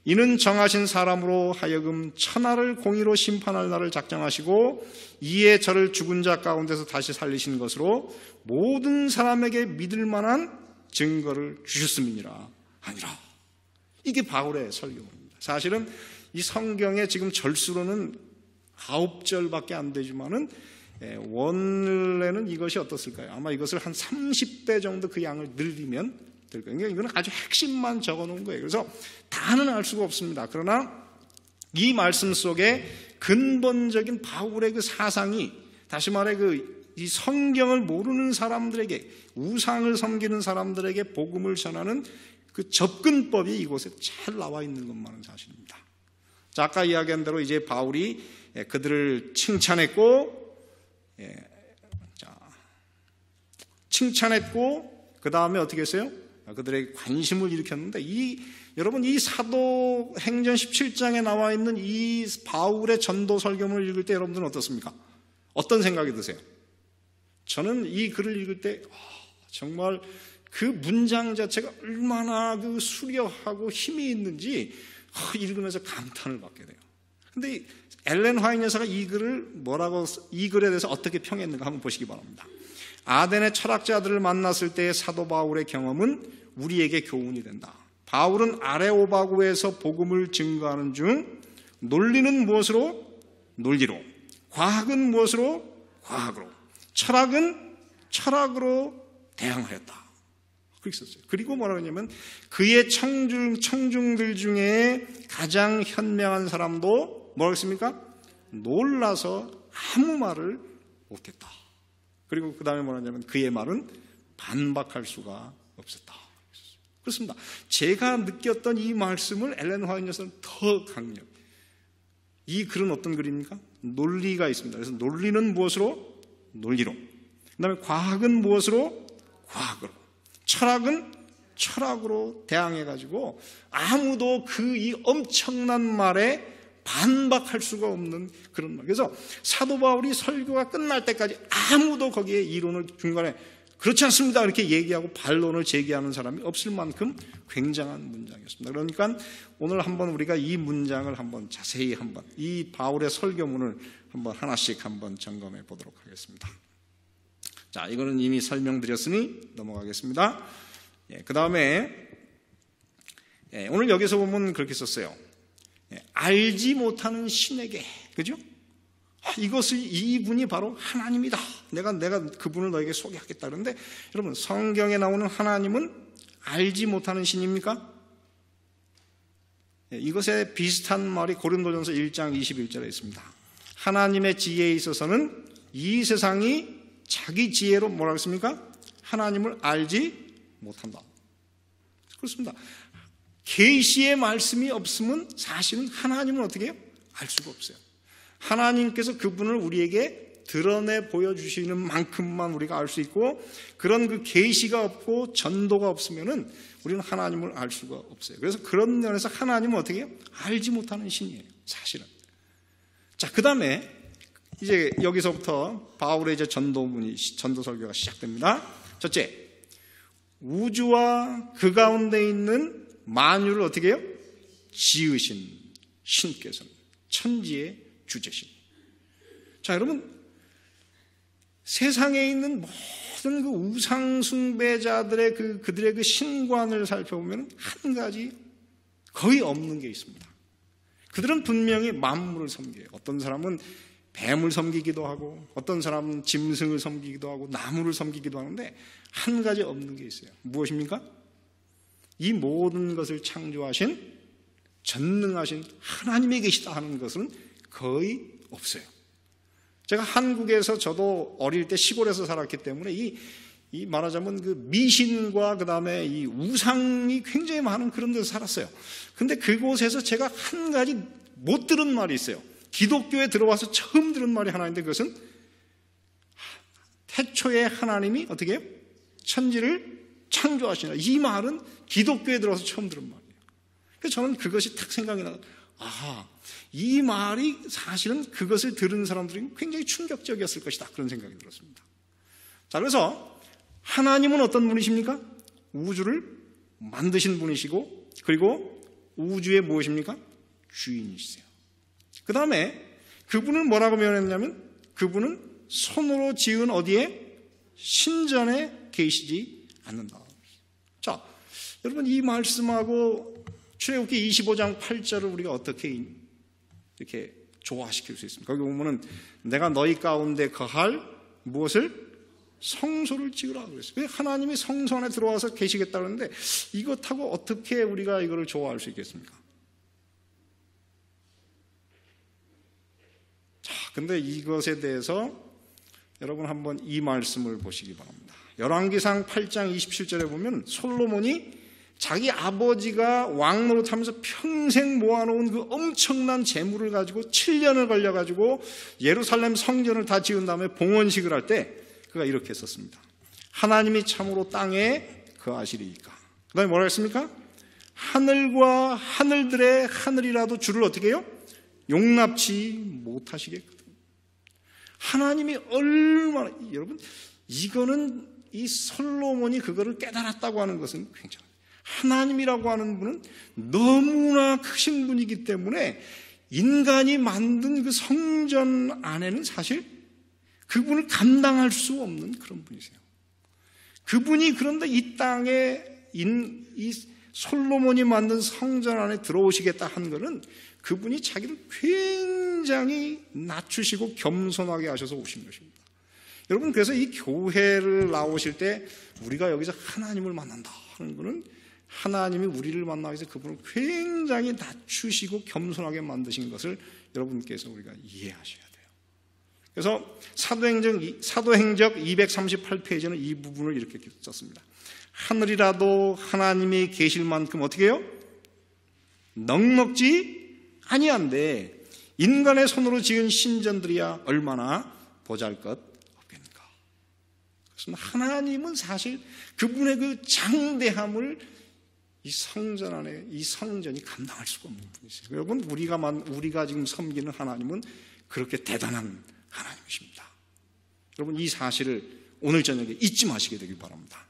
이는 정하신 사람으로 하여금 천하를 공의로 심판할 날을 작정하시고 이에 저를 죽은 자 가운데서 다시 살리신 것으로 모든 사람에게 믿을 만한 증거를 주셨음이니라 아니라. 이게 바울의 설교입니다. 사실은 이 성경에 지금 절수로는 9절밖에 안 되지만은 원래는 이것이 어떻을까요? 아마 이것을 한 30배 정도 그 양을 늘리면 될 거예요. 이거는 아주 핵심만 적어 놓은 거예요. 그래서 다는 알 수가 없습니다. 그러나 이 말씀 속에 근본적인 바울의 그 사상이, 다시 말해 이 성경을 모르는 사람들에게, 우상을 섬기는 사람들에게 복음을 전하는 그 접근법이 이곳에 잘 나와 있는 것만은 사실입니다. 자, 아까 이야기한 대로 이제 바울이 그들을 칭찬했고, 그 다음에 어떻게 했어요? 그들에게 관심을 일으켰는데, 여러분, 이 사도행전 17장에 나와 있는 이 바울의 전도 설교문을 읽을 때 여러분들은 어떻습니까? 어떤 생각이 드세요? 저는 이 글을 읽을 때 정말 그 문장 자체가 얼마나 그 수려하고 힘이 있는지 읽으면서 감탄을 받게 돼요. 근데 엘렌 화이트 여사가 이 글에 대해서 어떻게 평했는가 한번 보시기 바랍니다. 아덴의 철학자들을 만났을 때의 사도 바울의 경험은 우리에게 교훈이 된다. 바울은 아레오바구에서 복음을 증거하는 중 논리는 무엇으로? 논리로, 과학은 무엇으로? 과학으로, 철학은 철학으로 대항하였다. 그렇게 썼어요. 그리고 뭐라고 했냐면 그의 청중들 중에 가장 현명한 사람도 뭐라고 했습니까? 놀라서 아무 말을 못했다. 그리고 그 다음에 뭐라 하냐면 그의 말은 반박할 수가 없었다. 그렇습니다. 제가 느꼈던 이 말씀을 엘렌 화이트 여사는 더 강력. 이 글은 어떤 글입니까? 논리가 있습니다. 그래서 논리는 무엇으로? 논리로. 그 다음에 과학은 무엇으로? 과학으로. 철학은 철학으로 대항해가지고 아무도 그 이 엄청난 말에 반박할 수가 없는 그런 말. 그래서 사도 바울이 설교가 끝날 때까지 아무도 거기에 이론을 중간에 그렇지 않습니다 이렇게 얘기하고 반론을 제기하는 사람이 없을 만큼 굉장한 문장이었습니다. 그러니까 오늘 한번 우리가 이 문장을 한번 자세히 한번 이 바울의 설교문을 한번 하나씩 한번 점검해 보도록 하겠습니다. 자, 이거는 이미 설명드렸으니 넘어가겠습니다. 그 다음에 오늘 여기서 보면 그렇게 썼어요. 알지 못하는 신에게, 그죠? 이분이 바로 하나님이다. 내가 그분을 너에게 소개하겠다. 그런데 여러분, 성경에 나오는 하나님은 알지 못하는 신입니까? 이것에 비슷한 말이 고린도전서 1장 21절에 있습니다. 하나님의 지혜에 있어서는 이 세상이 자기 지혜로 뭐라고 했습니까? 하나님을 알지 못한다. 그렇습니다. 계시의 말씀이 없으면 사실은 하나님은 어떻게 해요? 알 수가 없어요. 하나님께서 그분을 우리에게 드러내 보여주시는 만큼만 우리가 알 수 있고, 그런 그 계시가 없고 전도가 없으면은 우리는 하나님을 알 수가 없어요. 그래서 그런 면에서 하나님은 어떻게 해요? 알지 못하는 신이에요, 사실은. 자, 그 다음에 이제 여기서부터 바울의 이제 전도 설교가 시작됩니다. 첫째, 우주와 그 가운데 있는 만유를 어떻게 해요? 지으신 신께서는 천지의 주제신. 자, 여러분, 세상에 있는 모든 그 우상숭배자들의 그들의 그 신관을 살펴보면 한 가지 거의 없는 게 있습니다. 그들은 분명히 만물을 섬겨요. 어떤 사람은 뱀을 섬기기도 하고, 어떤 사람은 짐승을 섬기기도 하고, 나무를 섬기기도 하는데 한 가지 없는 게 있어요. 무엇입니까? 이 모든 것을 창조하신 전능하신 하나님이 계시다 하는 것은 거의 없어요. 제가 한국에서 저도 어릴 때 시골에서 살았기 때문에 이 말하자면 그 미신과 그 다음에 이 우상이 굉장히 많은 그런 데서 살았어요. 근데 그곳에서 제가 한 가지 못 들은 말이 있어요. 기독교에 들어와서 처음 들은 말이 하나 있는데 그것은 태초에 하나님이 어떻게 해요? 천지를 창조하시나. 이 말은 기독교에 들어와서 처음 들은 말이에요. 그래서 저는 그것이 탁 생각이 나요. 이 말이 사실은 그것을 들은 사람들이 굉장히 충격적이었을 것이다. 그런 생각이 들었습니다. 자, 그래서 하나님은 어떤 분이십니까? 우주를 만드신 분이시고, 그리고 우주의 무엇입니까? 주인이시세요. 그 다음에 그분은 뭐라고 표현했냐면 그분은 손으로 지은 어디에? 신전에 계시지 않는다. 자, 여러분, 이 말씀하고 출애굽기 25장 8절을 우리가 어떻게 이렇게 조화시킬 수 있습니까? 거기 보면은 내가 너희 가운데 거할 무엇을? 성소를 지으라 그랬어요. 왜 하나님이 성소 안에 들어와서 계시겠다 그러는데 이것하고 어떻게 우리가 이거를 조화할 수 있겠습니까? 자, 근데 이것에 대해서 여러분 한번 이 말씀을 보시기 바랍니다. 열왕기상 8장 27절에 보면 솔로몬이 자기 아버지가 왕 노릇하면서 평생 모아놓은 그 엄청난 재물을 가지고 7년을 걸려가지고 예루살렘 성전을 다 지은 다음에 봉헌식을 할 때 그가 이렇게 썼습니다. 하나님이 참으로 땅에 거하시리이까. 그 다음에 뭐라 했습니까? 하늘과 하늘들의 하늘이라도 주를 어떻게 해요? 용납치 못하시겠거든. 하나님이 얼마나, 여러분, 이거는 이 솔로몬이 그거를 깨달았다고 하는 것은 굉장히, 하나님이라고 하는 분은 너무나 크신 분이기 때문에 인간이 만든 그 성전 안에는 사실 그분을 감당할 수 없는 그런 분이세요. 그분이 그런데 이 땅에 이 솔로몬이 만든 성전 안에 들어오시겠다 한 것은 그분이 자기를 굉장히 낮추시고 겸손하게 하셔서 오신 것입니다. 여러분, 그래서 이 교회를 나오실 때 우리가 여기서 하나님을 만난다 하는 것은 하나님이 우리를 만나기 위해서 그분을 굉장히 낮추시고 겸손하게 만드신 것을 여러분께서 우리가 이해하셔야 돼요. 그래서 사도행적 238페이지는 이 부분을 이렇게 썼습니다. 하늘이라도 하나님이 계실 만큼 어떻게 해요? 넉넉지 아니한데 인간의 손으로 지은 신전들이야 얼마나 보잘것없겠는가. 그래서 하나님은 사실 그분의 그 장대함을 이 성전 안에 이 성전이 감당할 수가 없는 분이세요. 여러분, 우리가 지금 섬기는 하나님은 그렇게 대단한 하나님이십니다. 여러분, 이 사실을 오늘 저녁에 잊지 마시게 되길 바랍니다.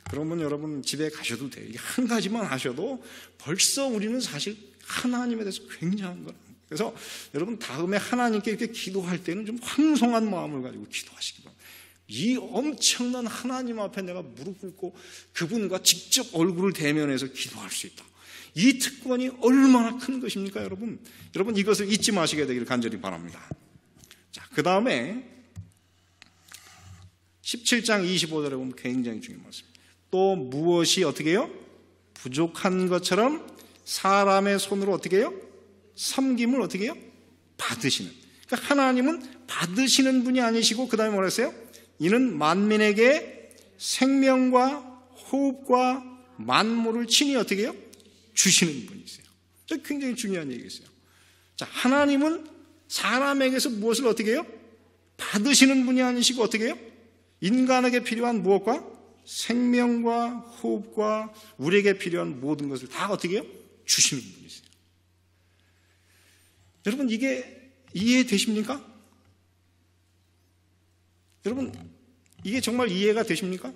그러면 여러분 집에 가셔도 돼요. 한 가지만 하셔도 벌써 우리는 사실 하나님에 대해서 굉장한 거예요. 그래서 여러분 다음에 하나님께 이렇게 기도할 때는 좀 황송한 마음을 가지고 기도하시기 바랍니다. 이 엄청난 하나님 앞에 내가 무릎 꿇고 그분과 직접 얼굴을 대면해서 기도할 수 있다. 이 특권이 얼마나 큰 것입니까, 여러분? 여러분, 이것을 잊지 마시게 되기를 간절히 바랍니다. 자, 그 다음에 17장 25절에 보면 굉장히 중요한 말씀입니다. 또 무엇이 어떻게 해요? 부족한 것처럼 사람의 손으로 어떻게 해요? 섬김을 어떻게 해요? 받으시는. 그러니까 하나님은 받으시는 분이 아니시고 그 다음에 뭐라 했어요? 이는 만민에게 생명과 호흡과 만물을 친히 어떻게 해요? 주시는 분이세요. 굉장히 중요한 얘기겠어요. 자, 하나님은 사람에게서 무엇을 어떻게 해요? 받으시는 분이 아니시고 어떻게 해요? 인간에게 필요한 무엇과? 생명과 호흡과 우리에게 필요한 모든 것을 다 어떻게 해요? 주시는 분이세요. 여러분, 이게 이해되십니까? 여러분, 이게 정말 이해가 되십니까?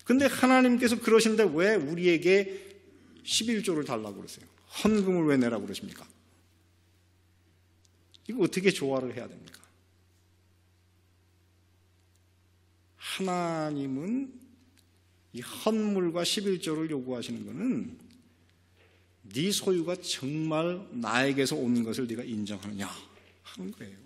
근데 하나님께서 그러신데 왜 우리에게 11조를 달라고 그러세요? 헌금을 왜 내라고 그러십니까? 이거 어떻게 조화를 해야 됩니까? 하나님은 이 헌물과 11조를 요구하시는 것은 네 소유가 정말 나에게서 온 것을 네가 인정하느냐 하는 거예요.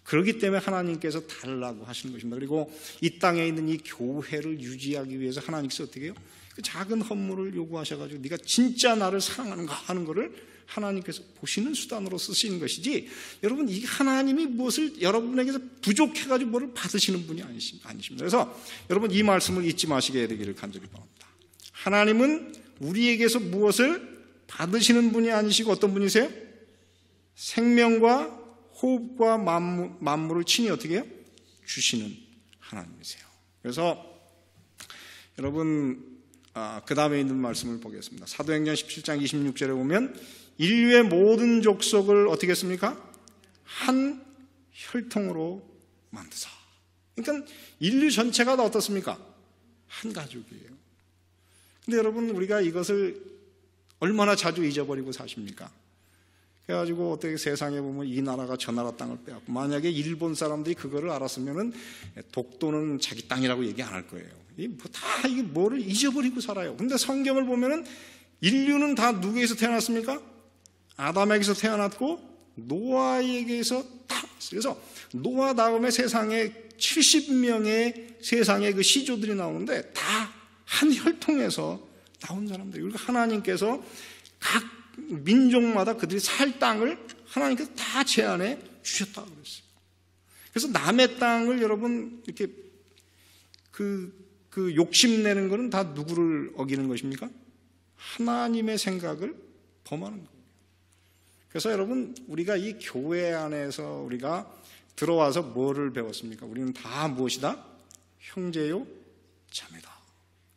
그렇기 때문에 하나님께서 달라고 하시는 것입니다. 그리고 이 땅에 있는 이 교회를 유지하기 위해서 하나님께서 어떻게 해요? 그 작은 헌물을 요구하셔가지고 네가 진짜 나를 사랑하는가 하는 것을 하나님께서 보시는 수단으로 쓰시는 것이지, 여러분 이 하나님이 무엇을 여러분에게서 부족해가지고 뭐를 받으시는 분이 아니십니다. 그래서 여러분 이 말씀을 잊지 마시게 되기를 간절히 바랍니다. 하나님은 우리에게서 무엇을 받으시는 분이 아니시고 어떤 분이세요? 생명과 호흡과 만물을 친히 어떻게 해요? 주시는 하나님이세요. 그래서 여러분 그 다음에 있는 말씀을 보겠습니다. 사도행전 17장 26절에 보면 인류의 모든 족속을 어떻게 했습니까? 한 혈통으로 만드사. 그러니까 인류 전체가 다 어떻습니까? 한 가족이에요. 근데 여러분 우리가 이것을 얼마나 자주 잊어버리고 사십니까? 그래가지고 어떻게 세상에 보면 이 나라가 저 나라 땅을 빼앗고, 만약에 일본 사람들이 그거를 알았으면은 독도는 자기 땅이라고 얘기 안 할 거예요. 이게 뭐를 잊어버리고 살아요. 근데 성경을 보면은 인류는 다 누구에게서 태어났습니까? 아담에게서 태어났고 노아에게서 태어났어요. 그래서 노아 다음에 세상에 70명의 세상의 그 시조들이 나오는데 다 한 혈통에서 나온 사람들이에요. 그리고 하나님께서 각 민족마다 그들이 살 땅을 하나님께서 다 제안해 주셨다고 그랬어요. 그래서 남의 땅을 여러분 이렇게 그 욕심내는 것은 다 누구를 어기는 것입니까? 하나님의 생각을 범하는 거예요. 그래서 여러분 우리가 이 교회 안에서 우리가 들어와서 뭐를 배웠습니까? 우리는 다 무엇이다? 형제요 자매다.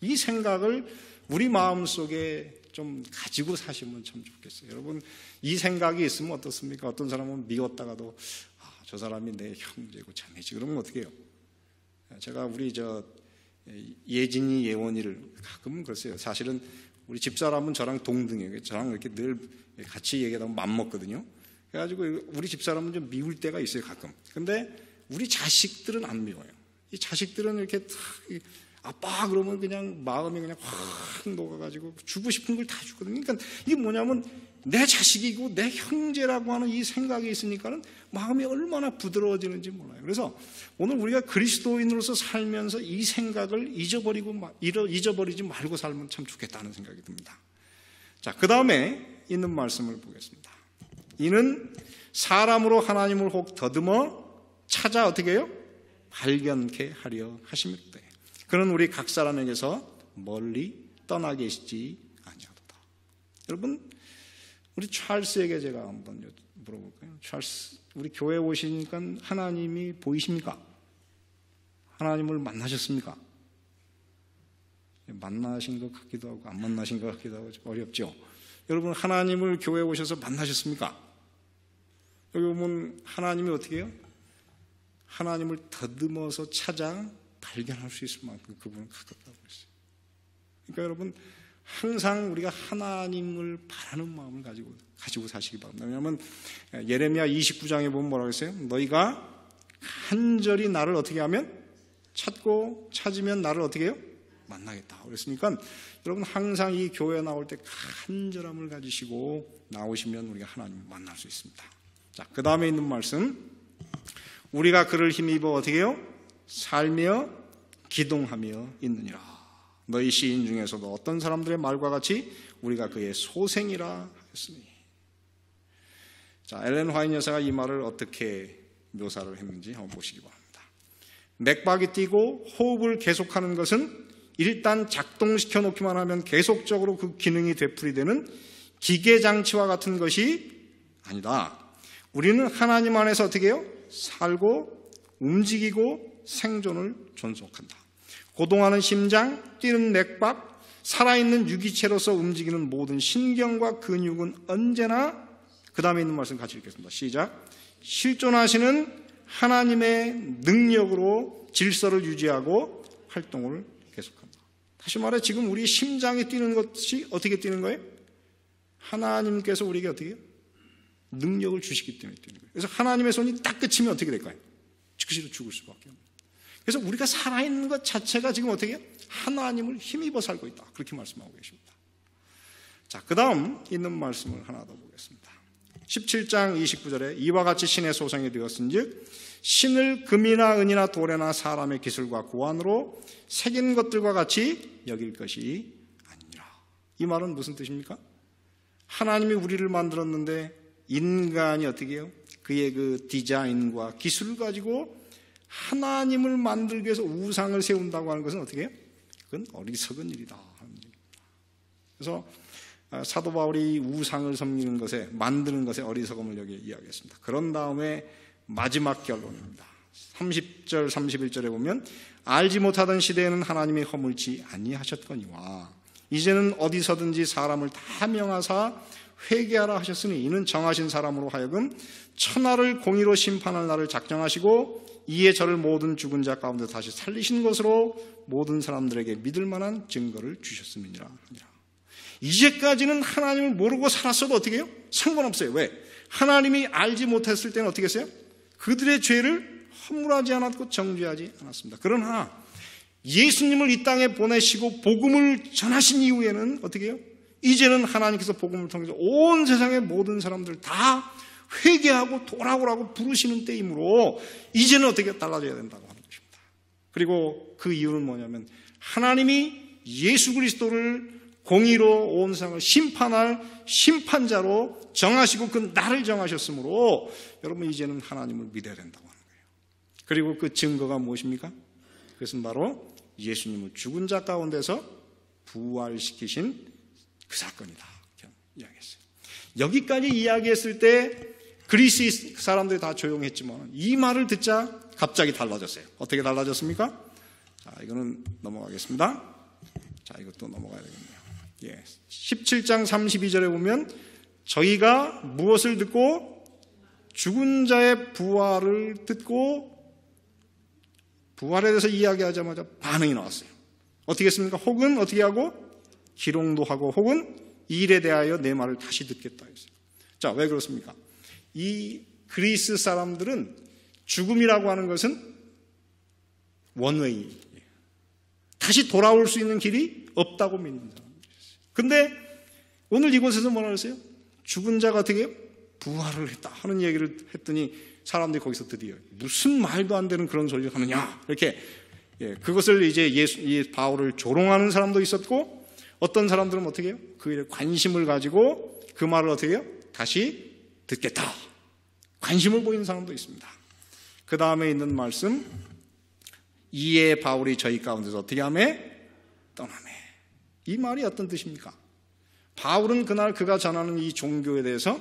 이 생각을 우리 마음속에 좀 가지고 사시면 참 좋겠어요. 여러분 이 생각이 있으면 어떻습니까? 어떤 사람은 미웠다가도 저 사람이 내 형제고 자매지 그러면 어떻게 해요? 제가 우리 예진이 예원이를 가끔 그랬어요. 사실은 우리 집사람은 저랑 동등이에요. 저랑 이렇게 늘 같이 얘기하다 보면 맘먹거든요. 그래가지고 우리 집사람은 좀 미울 때가 있어요 가끔. 근데 우리 자식들은 안 미워요. 이 자식들은 이렇게 아빠 그러면 그냥 마음이 그냥 확 녹아가지고 주고 싶은 걸 다 주거든요. 그러니까 이게 뭐냐면 내 자식이고 내 형제라고 하는 이 생각이 있으니까는 마음이 얼마나 부드러워지는지 몰라요. 그래서 오늘 우리가 그리스도인으로서 살면서 이 생각을 잊어버리지 말고 살면 참 좋겠다는 생각이 듭니다. 자, 그 다음에 있는 말씀을 보겠습니다. 이는 사람으로 하나님을 혹 더듬어 찾아 어떻게 해요? 발견케 하려 하심이다. 그는 우리 각 사람에게서 멀리 떠나 계시지 아니하도다. 여러분 우리 찰스에게 제가 한번 물어볼까요? 찰스, 우리 교회 오시니까 하나님이 보이십니까? 하나님을 만나셨습니까? 만나신 것 같기도 하고 안 만나신 것 같기도 하고 어렵죠. 여러분 하나님을 교회에 오셔서 만나셨습니까? 여기 보면 하나님이 어떻게 해요? 하나님을 더듬어서 찾아 발견할 수 있을 만큼 그분은 가깝다고 했어요. 그러니까 여러분 항상 우리가 하나님을 바라는 마음을 가지고 사시기 바랍니다. 왜냐하면 예레미야 29장에 보면 뭐라고 했어요? 너희가 간절히 나를 어떻게 하면 찾고 찾으면 나를 어떻게 해요? 만나겠다. 그랬으니까 여러분 항상 이 교회에 나올 때 간절함을 가지시고 나오시면 우리가 하나님을 만날 수 있습니다. 자, 그 다음에 있는 말씀, 우리가 그를 힘입어 어떻게 해요? 살며 기동하며 있느니라. 너희 시인 중에서도 어떤 사람들의 말과 같이 우리가 그의 소생이라 했으니. 자, 엘렌 화이트 여사가 이 말을 어떻게 묘사를 했는지 한번 보시기 바랍니다. 맥박이 뛰고 호흡을 계속하는 것은 일단 작동시켜 놓기만 하면 계속적으로 그 기능이 되풀이되는 기계장치와 같은 것이 아니다. 우리는 하나님 안에서 어떻게 해요? 살고 움직이고 생존을 존속한다. 고동하는 심장, 뛰는 맥박, 살아있는 유기체로서 움직이는 모든 신경과 근육은 언제나, 그 다음에 있는 말씀 같이 읽겠습니다. 시작. 실존하시는 하나님의 능력으로 질서를 유지하고 활동을 계속한다. 다시 말해 지금 우리 심장이 뛰는 것이 어떻게 뛰는 거예요? 하나님께서 우리에게 어떻게 해요? 능력을 주시기 때문에 뛰는 거예요. 그래서 하나님의 손이 딱 그치면 어떻게 될까요? 즉시로 죽을 수밖에 없는. 그래서 우리가 살아있는 것 자체가 지금 어떻게 해요? 하나님을 힘입어 살고 있다. 그렇게 말씀하고 계십니다. 자, 그 다음 있는 말씀을 하나 더 보겠습니다. 17장 29절에 이와 같이 신의 소성이 되었은즉 신을 금이나 은이나 돌에나 사람의 기술과 고안으로 새긴 것들과 같이 여길 것이 아니라. 이 말은 무슨 뜻입니까? 하나님이 우리를 만들었는데 인간이 어떻게 해요? 그의 그 디자인과 기술을 가지고 하나님을 만들기 위해서 우상을 세운다고 하는 것은 어떻게 해요? 그건 어리석은 일이다 하는 얘기입니다. 그래서 사도 바울이 우상을 섬기는 것에, 만드는 것에 어리석음을 여기 이야기했습니다. 그런 다음에 마지막 결론입니다. 30절 31절에 보면 알지 못하던 시대에는 하나님이 허물지 아니하셨거니와 이제는 어디서든지 사람을 다 명하사 회개하라 하셨으니 이는 정하신 사람으로 하여금 천하를 공의로 심판할 날을 작정하시고 이에 저를 모든 죽은 자 가운데 다시 살리신 것으로 모든 사람들에게 믿을 만한 증거를 주셨음이니라 하니라. 이제까지는 하나님을 모르고 살았어도 어떻게 해요? 상관없어요. 왜? 하나님이 알지 못했을 때는 어떻게 했어요? 그들의 죄를 허물하지 않았고 정죄하지 않았습니다. 그러나 예수님을 이 땅에 보내시고 복음을 전하신 이후에는 어떻게 해요? 이제는 하나님께서 복음을 통해서 온 세상의 모든 사람들 다 회개하고 돌아오라고 부르시는 때이므로 이제는 어떻게 달라져야 된다고 하는 것입니다. 그리고 그 이유는 뭐냐면 하나님이 예수 그리스도를 공의로 온 세상을 심판할 심판자로 정하시고 그 날을 정하셨으므로 여러분 이제는 하나님을 믿어야 된다고 하는 거예요. 그리고 그 증거가 무엇입니까? 그것은 바로 예수님을 죽은 자 가운데서 부활시키신 그 사건이다. 이야기했어요. 여기까지 이야기했을 때 그리스 사람들이 다 조용했지만 이 말을 듣자 갑자기 달라졌어요. 어떻게 달라졌습니까? 자, 이거는 넘어가겠습니다. 자, 이것도 넘어가야 되겠네요. 예. 17장 32절에 보면 저희가 무엇을 듣고 죽은 자의 부활을 듣고 부활에 대해서 이야기하자마자 반응이 나왔어요. 어떻게 했습니까? 혹은 어떻게 하고 기롱도 하고 혹은 이 일에 대하여 내 말을 다시 듣겠다 했어요. 자, 왜 그렇습니까? 이 그리스 사람들은 죽음이라고 하는 것은 원웨이, 다시 돌아올 수 있는 길이 없다고 믿는 사람들이었어요. 근데 오늘 이곳에서 뭐라 그랬어요? 죽은 자가 어떻게 부활을 했다 하는 얘기를 했더니 사람들이 거기서 드디어 무슨 말도 안 되는 그런 소리를 하느냐 이렇게 그것을 이제 이 바울을 조롱하는 사람도 있었고 어떤 사람들은 어떻게 해요? 그 일에 관심을 가지고 그 말을 어떻게 해요? 다시 듣겠다. 관심을 보이는 사람도 있습니다. 그 다음에 있는 말씀 이에 바울이 저희 가운데서 어떻게 하매? 떠나매. 이 말이 어떤 뜻입니까? 바울은 그날 그가 전하는 이 종교에 대해서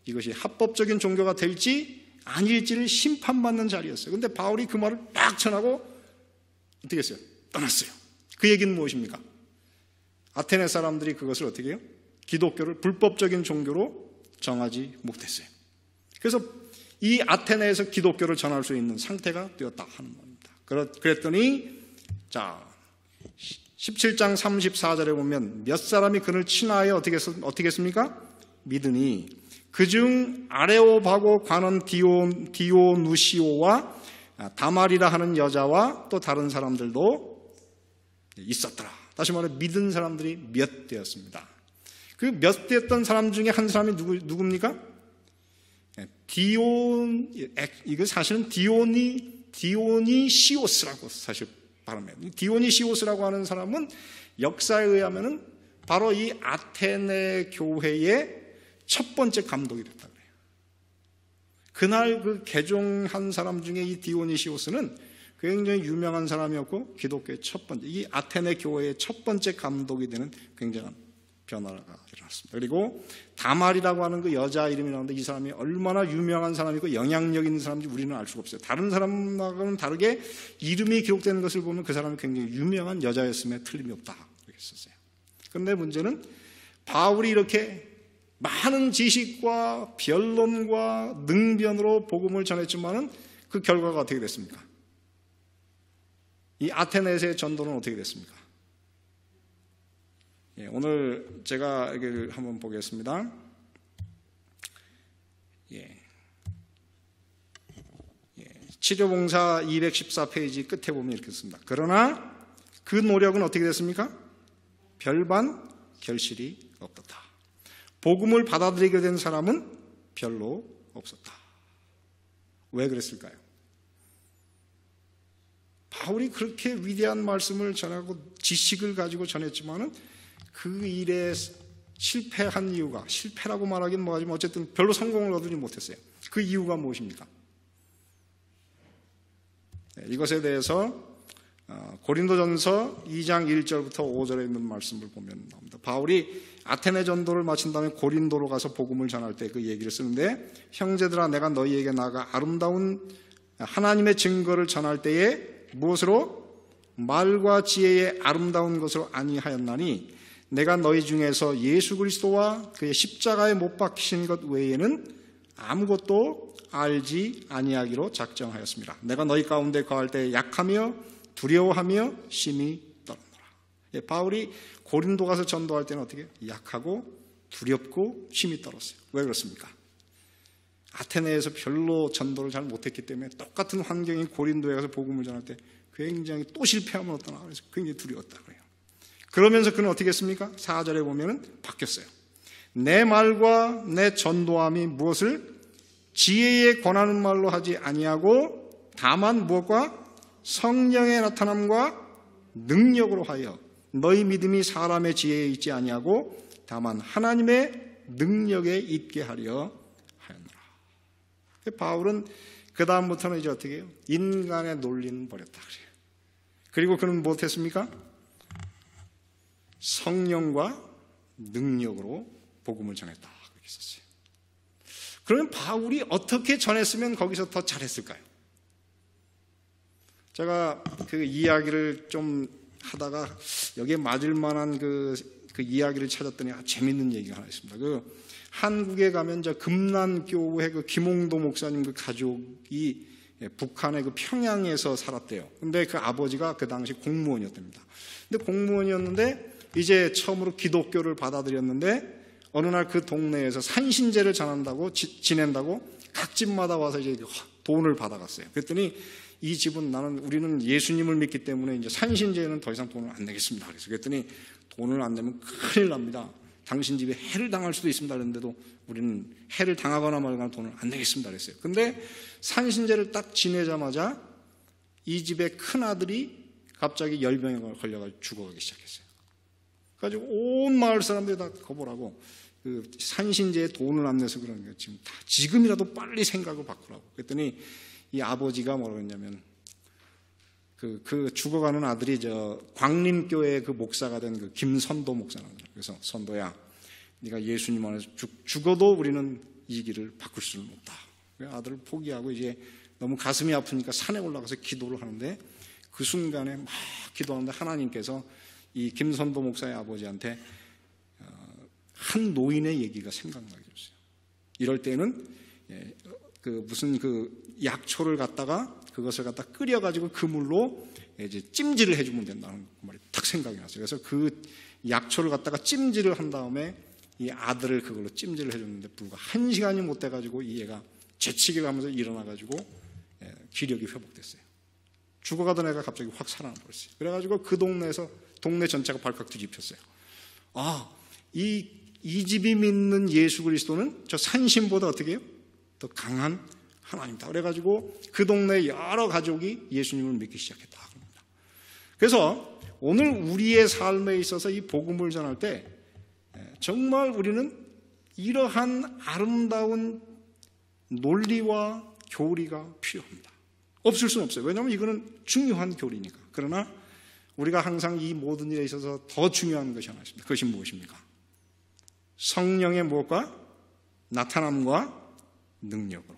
이것이 합법적인 종교가 될지 아닐지를 심판받는 자리였어요. 그런데 바울이 그 말을 딱 전하고 어떻게 했어요? 떠났어요. 그 얘기는 무엇입니까? 아테네 사람들이 그것을 어떻게 해요? 기독교를 불법적인 종교로 정하지 못했어요. 그래서 이 아테네에서 기독교를 전할 수 있는 상태가 되었다 하는 겁니다. 그랬더니 자 17장 34절에 보면 몇 사람이 그를 친하여 어떻게 했습니까? 믿으니 그중 아레오바고 관원 디오누시오와 다말이라 하는 여자와 또 다른 사람들도 있었더라. 다시 말해 믿은 사람들이 몇 되었습니다. 그 몇 되었던 사람 중에 한 사람이 누굽니까? 이거 사실은 디오니시오스라고 사실 발음해요. 디오니시오스라고 하는 사람은 역사에 의하면은 바로 이 아테네 교회의 첫 번째 감독이 됐다 그래요. 그날 그 개종한 사람 중에 이 디오니시오스는 굉장히 유명한 사람이었고 기독교의 첫 번째, 이 아테네 교회의 첫 번째 감독이 되는 굉장한 변화가 일어났습니다. 그리고 다말이라고 하는 그 여자 이름이 나오는데 이 사람이 얼마나 유명한 사람이고 영향력 있는 사람인지 우리는 알 수가 없어요. 다른 사람하고는 다르게 이름이 기록되는 것을 보면 그 사람이 굉장히 유명한 여자였음에 틀림이 없다 이렇게 썼어요. 그런데 문제는 바울이 이렇게 많은 지식과 변론과 능변으로 복음을 전했지만은 그 결과가 어떻게 됐습니까? 이 아테네에서의 전도는 어떻게 됐습니까? 오늘 제가 여기를 한번 보겠습니다. 치료봉사 214페이지 끝에 보면 이렇게 씁니다. 그러나 그 노력은 어떻게 됐습니까? 별반 결실이 없었다. 복음을 받아들이게 된 사람은 별로 없었다. 왜 그랬을까요? 바울이 그렇게 위대한 말씀을 전하고 지식을 가지고 전했지만은 그 일에 실패한 이유가, 실패라고 말하기는 뭐하지만 어쨌든 별로 성공을 얻지 못했어요. 그 이유가 무엇입니까? 이것에 대해서 고린도전서 2장 1절부터 5절에 있는 말씀을 보면 나옵니다. 바울이 아테네 전도를 마친 다음에 고린도로 가서 복음을 전할 때 그 얘기를 쓰는데, 형제들아 내가 너희에게 나아가 아름다운 하나님의 증거를 전할 때에 무엇으로? 말과 지혜의 아름다운 것으로 아니하였나니 내가 너희 중에서 예수 그리스도와 그의 십자가에 못 박히신 것 외에는 아무것도 알지 아니하기로 작정하였습니다. 내가 너희 가운데 거할 때 약하며 두려워하며 심히 떨었노라. 바울이 고린도 가서 전도할 때는 어떻게? 약하고 두렵고 심히 떨었어요. 왜 그렇습니까? 아테네에서 별로 전도를 잘 못했기 때문에 똑같은 환경인 고린도에 가서 복음을 전할 때 굉장히 또 실패하면 어떠나 그래서 굉장히 두려웠다 그래요. 그러면서 그는 어떻게 했습니까? 4절에 보면은 바뀌었어요. 내 말과 내 전도함이 무엇을? 지혜에 권하는 말로 하지 아니하고 다만 무엇과? 성령의 나타남과 능력으로 하여 너희 믿음이 사람의 지혜에 있지 아니하고 다만 하나님의 능력에 있게 하려 하였노라. 바울은 그 다음부터는 이제 어떻게 해요? 인간의 논리는 버렸다 그래요. 그리고 그는 무엇했습니까? 성령과 능력으로 복음을 전했다 그렇게 썼어요. 그러면 바울이 어떻게 전했으면 거기서 더 잘했을까요? 제가 그 이야기를 좀 하다가 여기에 맞을 만한 그 이야기를 찾았더니 재밌는 얘기가 하나 있습니다. 그 한국에 가면 저 금난교회 그 김홍도 목사님 그 가족이 북한의 그 평양에서 살았대요. 근데 그 아버지가 그 당시 공무원이었답니다. 근데 공무원이었는데 이제 처음으로 기독교를 받아들였는데 어느 날 그 동네에서 산신제를 지낸다고 각 집마다 와서 이제 돈을 받아갔어요. 그랬더니 이 집은 우리는 예수님을 믿기 때문에 이제 산신제는 더 이상 돈을 안 내겠습니다. 그랬더니 돈을 안 내면 큰일 납니다. 당신 집에 해를 당할 수도 있습니다. 그랬는데도 우리는 해를 당하거나 말거나 돈을 안 내겠습니다. 그랬어요. 근데 산신제를 딱 지내자마자 이 집의 큰 아들이 갑자기 열병에 걸려가지고 죽어가기 시작했어요. 그래가지고 온 마을 사람들이 다 거부하고 그 산신제에 돈을 안 내서 그러는 거예요. 지금이라도 빨리 생각을 바꾸라고. 그랬더니 이 아버지가 뭐라고 했냐면 그 죽어가는 아들이 저 광림교회 그 목사가 된 그 김선도 목사라는 거예요. 그래서 선도야, 네가 예수님 안에서 죽어도 우리는 이 길을 바꿀 수는 없다. 아들을 포기하고 이제 너무 가슴이 아프니까 산에 올라가서 기도를 하는데 그 순간에 막 기도하는데 하나님께서 이 김선도 목사의 아버지한테 한 노인의 얘기가 생각나게 해줬어요. 이럴 때는 무슨 약초를 갖다가 그것을 갖다 끓여가지고 그 물로 이제 찜질을 해주면 된다는 말이 딱 생각이 났어요. 그래서 그 약초를 갖다가 찜질을 한 다음에 이 아들을 그걸로 찜질을 해줬는데 불과 1시간이 못 돼가지고 이 애가 재치기를 하면서 일어나가지고 기력이 회복됐어요. 죽어가던 애가 갑자기 확 살아나버렸어요. 그래가지고 그 동네 전체가 발칵 뒤집혔어요. 이 집이 믿는 예수 그리스도는 저 산신보다 어떻게 해요? 더 강한 하나님이다. 그래가지고 그 동네 여러 가족이 예수님을 믿기 시작했다. 그래서 오늘 우리의 삶에 있어서 이 복음을 전할 때 정말 우리는 이러한 아름다운 논리와 교리가 필요합니다. 없을 수는 없어요. 왜냐하면 이거는 중요한 교리니까. 그러나 우리가 항상 이 모든 일에 있어서 더 중요한 것이 하나 있습니다. 그것이 무엇입니까? 성령의 무엇과 나타남과 능력으로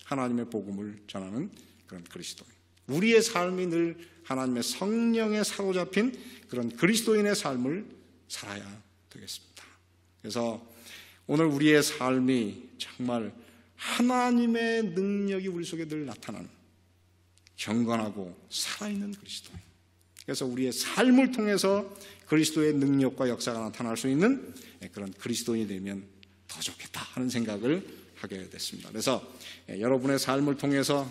하나님의 복음을 전하는 그런 그리스도인. 우리의 삶이 늘 하나님의 성령에 사로잡힌 그런 그리스도인의 삶을 살아야 되겠습니다. 그래서 오늘 우리의 삶이 정말 하나님의 능력이 우리 속에 늘 나타나는 경건하고 살아있는 그리스도인. 그래서 우리의 삶을 통해서 그리스도의 능력과 역사가 나타날 수 있는 그런 그리스도인이 되면 더 좋겠다 하는 생각을 하게 됐습니다. 그래서 여러분의 삶을 통해서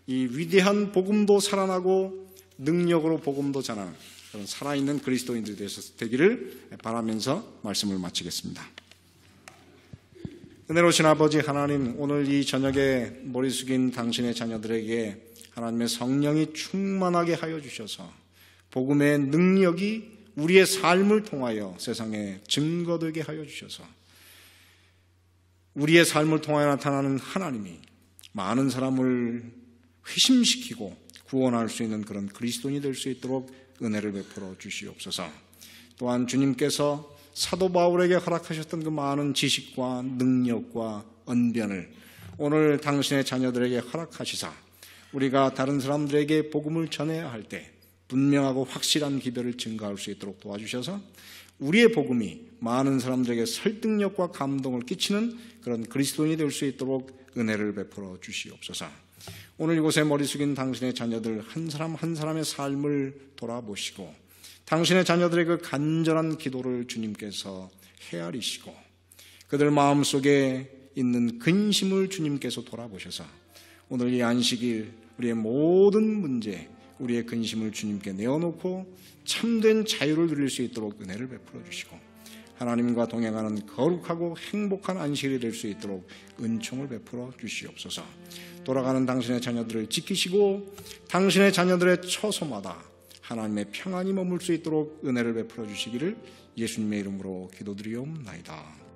이 위대한 복음도 살아나고 능력으로 복음도 전하는 그런 살아있는 그리스도인들이 되기를 바라면서 말씀을 마치겠습니다. 은혜로우신 아버지 하나님, 오늘 이 저녁에 머리 숙인 당신의 자녀들에게 하나님의 성령이 충만하게 하여 주셔서 복음의 능력이 우리의 삶을 통하여 세상에 증거되게 하여 주셔서 우리의 삶을 통하여 나타나는 하나님이 많은 사람을 회심시키고 구원할 수 있는 그런 그리스도인이 될 수 있도록 은혜를 베풀어 주시옵소서. 또한 주님께서 사도 바울에게 허락하셨던 그 많은 지식과 능력과 언변을 오늘 당신의 자녀들에게 허락하시사 우리가 다른 사람들에게 복음을 전해야 할 때 분명하고 확실한 기별을 증거할 수 있도록 도와주셔서 우리의 복음이 많은 사람들에게 설득력과 감동을 끼치는 그런 그리스도인이 될 수 있도록 은혜를 베풀어 주시옵소서. 오늘 이곳에 머리 숙인 당신의 자녀들 한 사람 한 사람의 삶을 돌아보시고 당신의 자녀들의 그 간절한 기도를 주님께서 헤아리시고 그들 마음속에 있는 근심을 주님께서 돌아보셔서 오늘 이 안식일 우리의 모든 문제, 우리의 근심을 주님께 내어놓고 참된 자유를 누릴 수 있도록 은혜를 베풀어 주시고 하나님과 동행하는 거룩하고 행복한 안식일이 될 수 있도록 은총을 베풀어 주시옵소서. 돌아가는 당신의 자녀들을 지키시고 당신의 자녀들의 처소마다 하나님의 평안이 머물 수 있도록 은혜를 베풀어 주시기를 예수님의 이름으로 기도드리옵나이다.